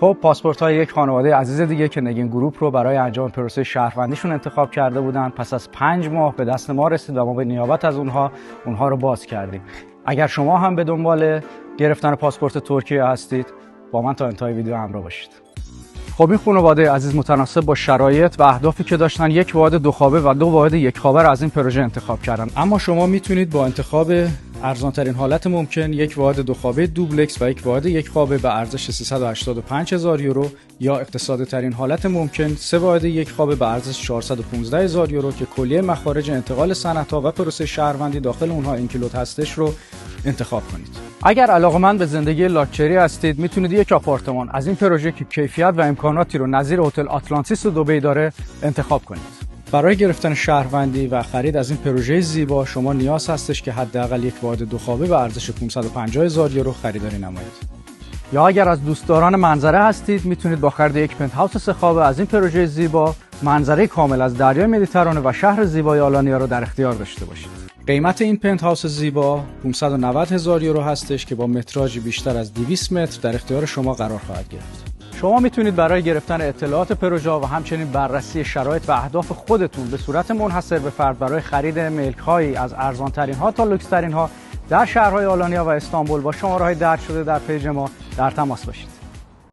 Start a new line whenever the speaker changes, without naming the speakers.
خب پاسپورت‌های یک خانواده عزیز دیگه که نگین گروپ رو برای انجام پروسه شهروندیشون انتخاب کرده بودن پس از 5 ماه به دست ما رسید و ما به نیابت از اونها رو باز کردیم. اگر شما هم به دنبال گرفتن پاسپورت ترکیه هستید با من تا انتهای ویدیو همراه باشید. خب این خانواده عزیز متناسب با شرایط و اهدافی که داشتن یک واحد 2 خوابه و 2 واحد 1 خوابه را از این پروژه انتخاب کردن. اما شما میتونید با انتخاب ارزان ترین حالت ممکن یک واحد 2 خوابه دوبلکس و یک واحد 1 خوابه به ارزش 385,000 یورو یا اقتصادی ترین حالت ممکن 3 واحد 1 خوابه به ارزش 415,000 یورو که کلیه مخارج انتقال صنعت‌ها و پروسه شهروندی داخل اونها اینکلود هستش رو انتخاب کنید. اگر علاقه‌مند به زندگی لاکچری هستید میتونید یک آپارتمان از این پروژه که کیفیت و امکاناتی رو نظیر هتل آتلانتیس دبی داره انتخاب کنید. برای گرفتن شهروندی و خرید از این پروژه زیبا شما نیاز هستش که حداقل یک واحد 2 خوابه به ارزش 550,000 یورو خریداری نمایید. یا اگر از دوستداران منظره هستید میتونید با خرید یک پنت هاوس 3 خوابه از این پروژه زیبا منظره کامل از دریای مدیترانه و شهر زیبای آلانیا رو در اختیار داشته باشید. قیمت این پنت هاوس زیبا 590,000 یورو هستش که با متراژی بیشتر از 200 متر در اختیار شما قرار خواهد گرفت. شما میتونید برای گرفتن اطلاعات پروژه و همچنین بررسی شرایط و اهداف خودتون به صورت منحصر به فرد برای خرید ملک هایی از ارزان ترین ها تا لوکس ترین ها در شهرهای آلانیا و استانبول با شماره‌های درج شده در پیج ما در تماس باشید.